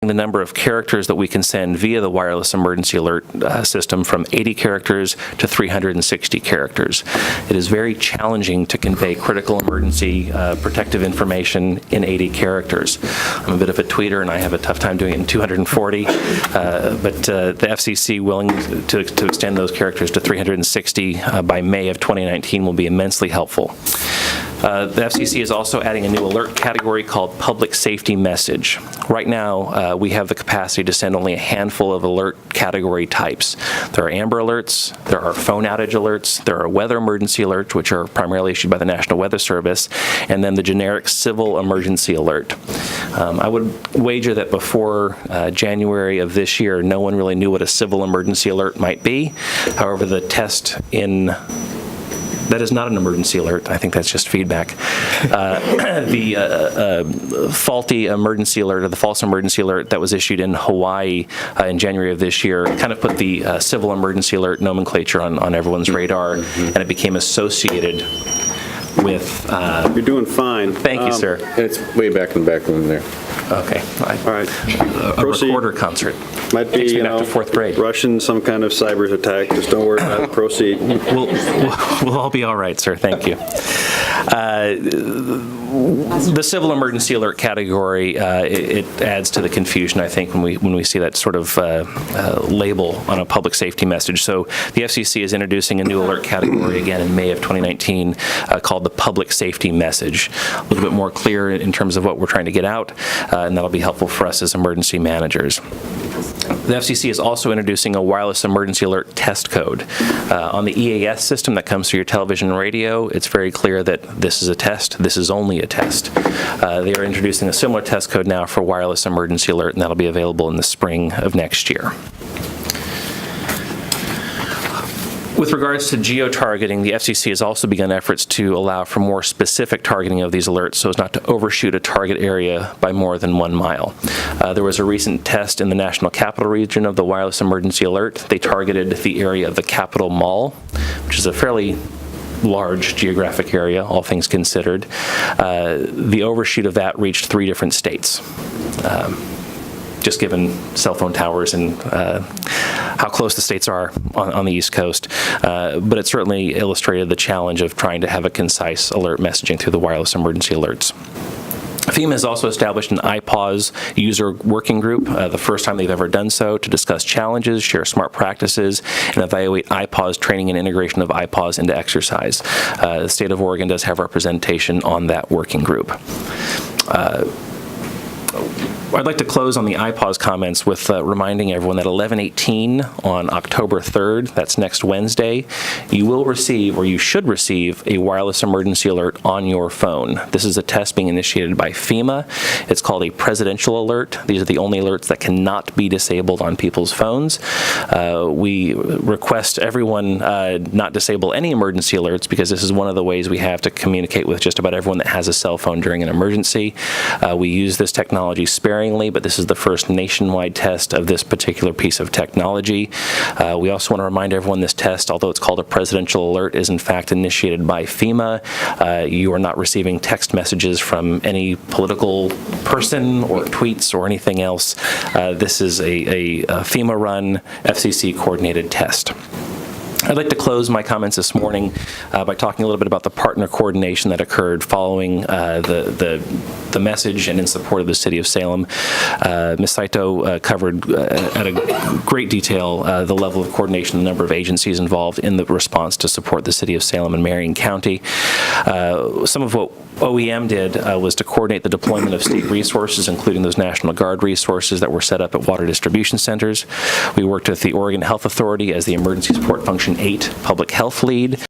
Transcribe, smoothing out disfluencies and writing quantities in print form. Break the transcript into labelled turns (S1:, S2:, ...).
S1: the number of characters that we can send via the wireless emergency alert system from 80 characters to 360 characters. It is very challenging to convey critical emergency protective information in 80 characters. I'm a bit of a tweeter, and I have a tough time doing it in 240, but the FCC willing to extend those characters to 360 by May of 2019 will be immensely helpful. The FCC is also adding a new alert category called Public Safety Message. Right now, we have the capacity to send only a handful of alert category types. There are Amber Alerts, there are phone outage alerts, there are weather emergency alerts, which are primarily issued by the National Weather Service, and then the generic Civil Emergency Alert. I would wager that before January of this year, no one really knew what a Civil Emergency Alert might be. However, the test that is not an emergency alert. I think that's just feedback. The faulty emergency alert, or the false emergency alert that was issued in Hawaii in January of this year, kind of put the civil emergency alert nomenclature on everyone's radar, and it became associated with...
S2: You're doing fine.
S1: Thank you, sir.
S3: It's way back in the back room there.
S1: Okay.
S2: All right.
S1: A recorder concert.
S2: Might be,
S1: Takes me back to fourth grade.
S2: Russian, some kind of cyber attack. Just don't worry about it. Proceed.
S1: We'll all be all right, sir. Thank you. The civil emergency alert category, it adds to the confusion, I think, when we see that sort of label on a public safety message. So the FCC is introducing a new alert category again in May of 2019 called the public safety message. A little bit more clear in terms of what we're trying to get out, and that'll be helpful for us as emergency managers. The FCC is also introducing a wireless emergency alert test code. On the EAS system that comes through your television and radio, it's very clear that this is a test. This is only a test. They are introducing a similar test code now for wireless emergency alert, and that'll be available in the spring of next year. With regards to geo-targeting, the FCC has also begun efforts to allow for more specific targeting of these alerts so as not to overshoot a target area by more than 1 mile. There was a recent test in the National Capital Region of the wireless emergency alert. They targeted the area of the Capitol Mall, which is a fairly large geographic area, all things considered. The overshoot of that reached 3 different states. Just given cell phone towers and how close the states are on the East Coast. But it certainly illustrated the challenge of trying to have a concise alert messaging through the wireless emergency alerts. FEMA has also established an IPAWS user working group, the first time they've ever done so, to discuss challenges, share smart practices, and evaluate IPAWS training and integration of IPAWS into exercise. The state of Oregon does have representation on that working group. I'd like to close on the IPAWS comments with reminding everyone that 11/18 on October 3rd, that's next Wednesday, you will receive, or you should receive, a wireless emergency alert on your phone. This is a test being initiated by FEMA. It's called a presidential alert. These are the only alerts that cannot be disabled on people's phones. We request everyone not disable any emergency alerts, because this is one of the ways we have to communicate with just about everyone that has a cell phone during an emergency. We use this technology sparingly, but this is the first nationwide test of this particular piece of technology. We also want to remind everyone this test, although it's called a presidential alert, is in fact initiated by FEMA. You are not receiving text messages from any political person or tweets or anything else. This is a FEMA-run, FCC-coordinated test. I'd like to close my comments this morning by talking a little bit about the partner coordination that occurred following the message and in support of the City of Salem. Ms. Saito covered at a great detail the level of coordination, the number of agencies involved in the response to support the City of Salem and Marion County. Some of what OEM did was to coordinate the deployment of state resources, including those National Guard resources that were set up at water distribution centers. We worked with the Oregon Health Authority as the Emergency Support Function 8 public health lead.